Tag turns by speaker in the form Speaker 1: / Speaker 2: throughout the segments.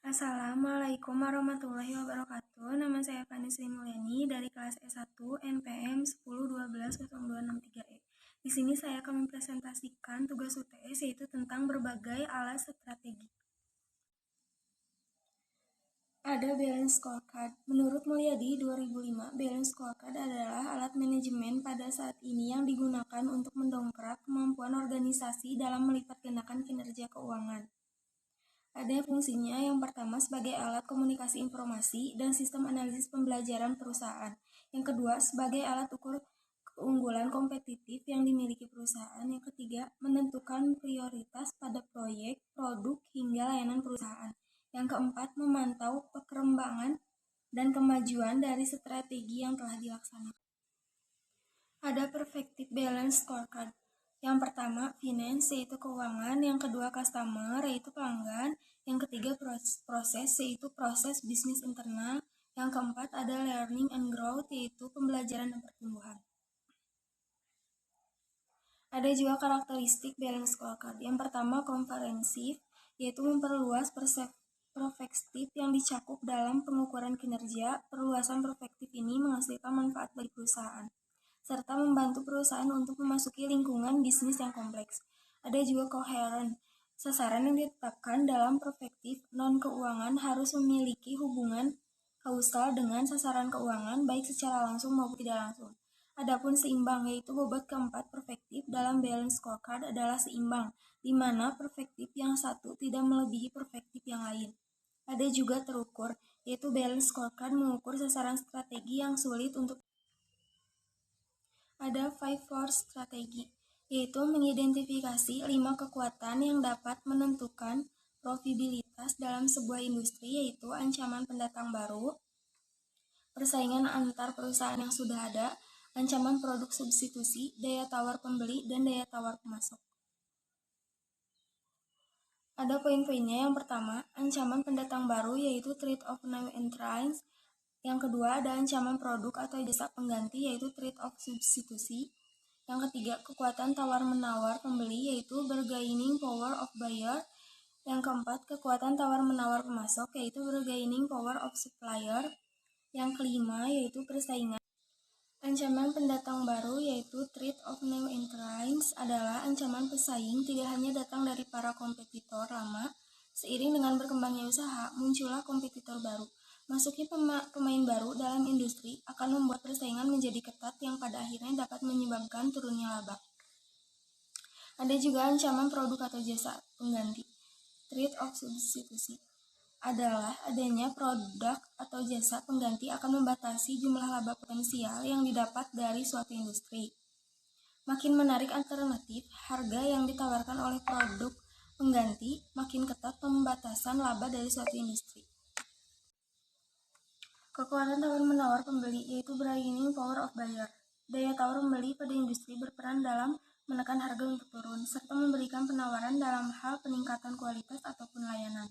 Speaker 1: Assalamualaikum warahmatullahi wabarakatuh. Nama saya Fani Sri Mulyani dari kelas S1 NPM 10120263E. Di sini saya akan mempresentasikan tugas UTS yaitu tentang berbagai alat strategi. Ada Balance Scorecard. Menurut Mulyadi 2005, Balance Scorecard adalah alat manajemen pada saat ini yang digunakan untuk mendongkrak kemampuan organisasi dalam melipat gandakan kinerja keuangan. Ada fungsinya yang pertama sebagai alat komunikasi informasi dan sistem analisis pembelajaran perusahaan. Yang kedua sebagai alat ukur keunggulan kompetitif yang dimiliki perusahaan. Yang ketiga menentukan prioritas pada proyek, produk, hingga layanan perusahaan. Yang keempat memantau perkembangan dan kemajuan dari strategi yang telah dilaksanakan. Ada Perspective Balance Scorecard. Yang pertama, finance, yaitu keuangan. Yang kedua, customer, yaitu pelanggan. Yang ketiga, proses, yaitu proses bisnis internal. Yang keempat, ada learning and growth, yaitu pembelajaran dan pertumbuhan. Ada juga karakteristik balance scorecard. Yang pertama, komprehensif, yaitu memperluas perspektif yang dicakup dalam pengukuran kinerja. Perluasan perspektif ini menghasilkan manfaat bagi perusahaan, serta membantu perusahaan untuk memasuki lingkungan bisnis yang kompleks. Ada juga coherent. Sasaran yang ditetapkan dalam perspektif non-keuangan harus memiliki hubungan kausal dengan sasaran keuangan, baik secara langsung maupun tidak langsung. Adapun seimbang, yaitu bobot keempat perspektif dalam balance scorecard adalah seimbang, di mana perspektif yang satu tidak melebihi perspektif yang lain. Ada juga terukur, yaitu balance scorecard mengukur sasaran strategi yang sulit untuk. Ada 5 Force strategi, yaitu mengidentifikasi 5 kekuatan yang dapat menentukan profitabilitas dalam sebuah industri, yaitu ancaman pendatang baru, persaingan antar perusahaan yang sudah ada, ancaman produk substitusi, daya tawar pembeli, dan daya tawar pemasok. Ada poin-poinnya. Yang pertama, ancaman pendatang baru, yaitu threat of new entrants. Yang kedua, ada ancaman produk atau jasa pengganti, yaitu threat of substitusi. Yang ketiga, kekuatan tawar-menawar pembeli, yaitu bargaining power of buyer. Yang keempat, kekuatan tawar-menawar pemasok, yaitu bargaining power of supplier. Yang kelima, yaitu persaingan. Ancaman pendatang baru, yaitu threat of new entrants, adalah ancaman pesaing tidak hanya datang dari para kompetitor lama. Seiring dengan berkembangnya usaha, muncullah kompetitor baru. Masuknya pemain baru dalam industri akan membuat persaingan menjadi ketat yang pada akhirnya dapat menyebabkan turunnya laba. Ada juga ancaman produk atau jasa pengganti. Threat of substitusi adalah adanya produk atau jasa pengganti akan membatasi jumlah laba potensial yang didapat dari suatu industri. Makin menarik alternatif harga yang ditawarkan oleh produk pengganti, makin ketat pembatasan laba dari suatu industri. Kekuatan tawar-menawar pembeli, yaitu bargaining power of buyer. Daya tawar pembeli pada industri berperan dalam menekan harga untuk turun, serta memberikan penawaran dalam hal peningkatan kualitas ataupun layanan.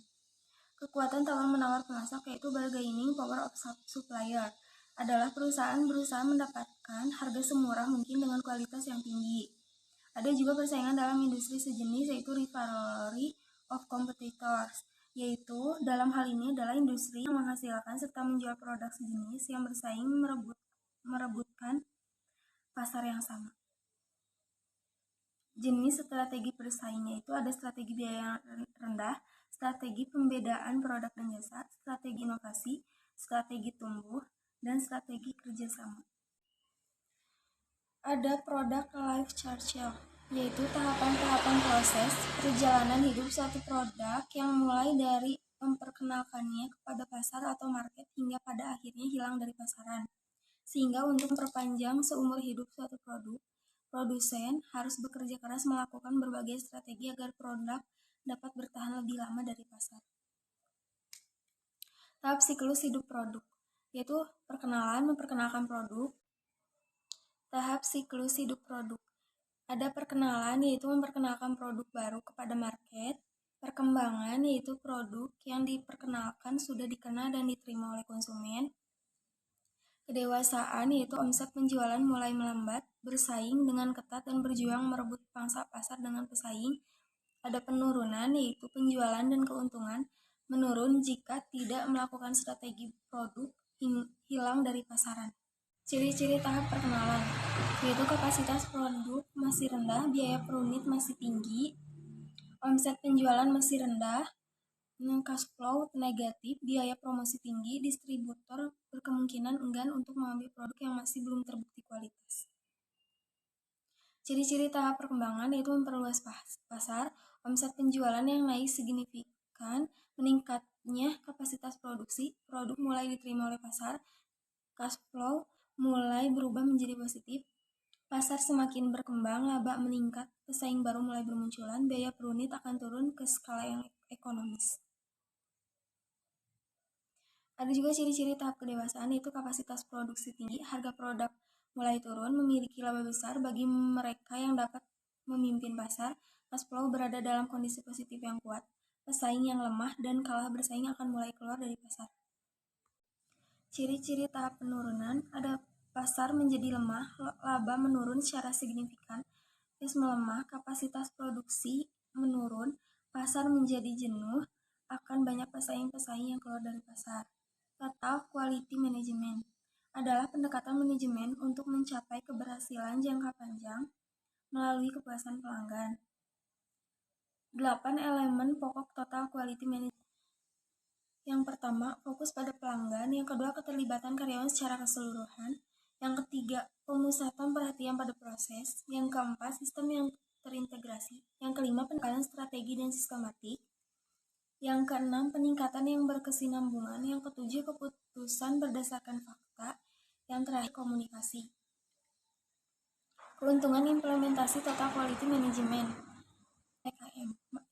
Speaker 1: Kekuatan tawar-menawar pemasok, yaitu bargaining power of supplier, adalah perusahaan berusaha mendapatkan harga semurah mungkin dengan kualitas yang tinggi. Ada juga persaingan dalam industri sejenis, yaitu rivalry of competitors, yaitu dalam hal ini adalah industri yang menghasilkan serta menjual produk sejenis yang bersaing merebutkan pasar yang sama. Jenis strategi bersaingnya itu ada strategi biaya rendah, strategi pembedaan produk dan jasa, strategi inovasi, strategi tumbuh, dan strategi kerjasama. Ada product life cycle, yaitu tahapan-tahapan proses perjalanan hidup suatu produk yang mulai dari memperkenalkannya kepada pasar atau market hingga pada akhirnya hilang dari pasaran. Sehingga untuk memperpanjang seumur hidup suatu produk, produsen harus bekerja keras melakukan berbagai strategi agar produk dapat bertahan lebih lama dari pasar. Tahap siklus hidup produk, yaitu memperkenalkan produk. Tahap siklus hidup produk. Ada perkenalan, yaitu memperkenalkan produk baru kepada market. Perkembangan, yaitu produk yang diperkenalkan sudah dikenal dan diterima oleh konsumen. Kedewasaan, yaitu omset penjualan mulai melambat, bersaing dengan ketat dan berjuang merebut pangsa pasar dengan pesaing. Ada penurunan, yaitu penjualan dan keuntungan menurun jika tidak melakukan strategi produk hilang dari pasaran. Ciri-ciri tahap perkenalan, yaitu kapasitas produk masih rendah, biaya per unit masih tinggi, omset penjualan masih rendah, cash flow negatif, biaya promosi tinggi, distributor berkemungkinan enggan untuk mengambil produk yang masih belum terbukti kualitas. Ciri-ciri tahap perkembangan yaitu memperluas pasar, omset penjualan yang naik signifikan, meningkatnya kapasitas produksi, produk mulai diterima oleh pasar, cash flow mulai berubah menjadi positif, pasar semakin berkembang, laba meningkat, pesaing baru mulai bermunculan, biaya per unit akan turun ke skala yang ekonomis. Ada juga ciri-ciri tahap kedewasaan, yaitu kapasitas produksi tinggi, harga produk mulai turun, memiliki laba besar bagi mereka yang dapat memimpin pasar, cash flow berada dalam kondisi positif yang kuat, pesaing yang lemah dan kalah bersaing akan mulai keluar dari pasar. Ciri-ciri tahap penurunan, ada pasar menjadi lemah, laba menurun secara signifikan, melemah, kapasitas produksi menurun, pasar menjadi jenuh, akan banyak pesaing-pesaing yang keluar dari pasar. Total Quality Management adalah pendekatan manajemen untuk mencapai keberhasilan jangka panjang melalui kepuasan pelanggan. 8 elemen pokok Total Quality Management. Yang pertama, fokus pada pelanggan. Yang kedua, keterlibatan karyawan secara keseluruhan. Yang ketiga, pemusatan perhatian pada proses. Yang keempat, sistem yang terintegrasi. Yang kelima, pendekatan strategi dan sistematik. Yang keenam, peningkatan yang berkesinambungan. Yang ketujuh, keputusan berdasarkan fakta. Yang terakhir, komunikasi. Keuntungan implementasi Total Quality Management (TQM)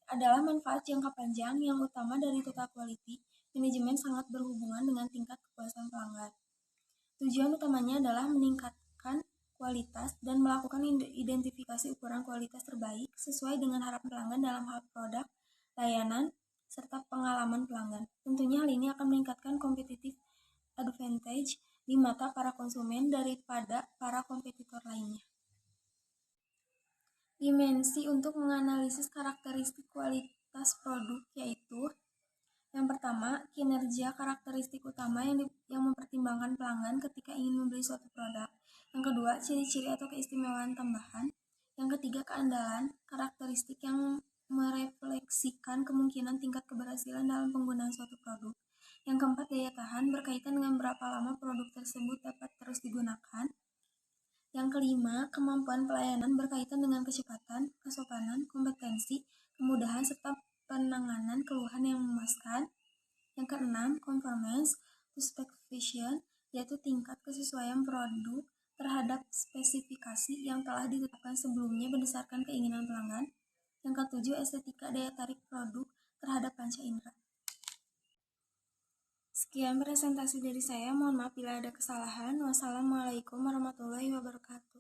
Speaker 1: adalah manfaat jangka panjang. Yang utama dari Total Quality Management sangat berhubungan dengan tingkat kepuasan pelanggan. Tujuan utamanya adalah meningkatkan kualitas dan melakukan identifikasi ukuran kualitas terbaik sesuai dengan harapan pelanggan dalam hal produk, layanan, serta pengalaman pelanggan. Tentunya hal ini akan meningkatkan competitive advantage di mata para konsumen daripada para kompetitor lainnya. Dimensi untuk menganalisis karakteristik kualitas produk yaitu: yang pertama, kinerja karakteristik utama yang mempertimbangkan pelanggan ketika ingin membeli suatu produk. Yang kedua, ciri-ciri atau keistimewaan tambahan. Yang ketiga, keandalan karakteristik yang merefleksikan kemungkinan tingkat keberhasilan dalam penggunaan suatu produk. Yang keempat, daya tahan berkaitan dengan berapa lama produk tersebut dapat terus digunakan. Yang kelima, kemampuan pelayanan berkaitan dengan kecepatan, kesopanan, kompetensi, kemudahan, serta penanganan keluhan yang memuaskan. Yang keenam, conformance to specification, yaitu tingkat kesesuaian produk terhadap spesifikasi yang telah ditetapkan sebelumnya berdasarkan keinginan pelanggan. Yang ketujuh, estetika daya tarik produk terhadap panca indera. Sekian presentasi dari saya, mohon maaf bila ada kesalahan. Wassalamualaikum warahmatullahi wabarakatuh.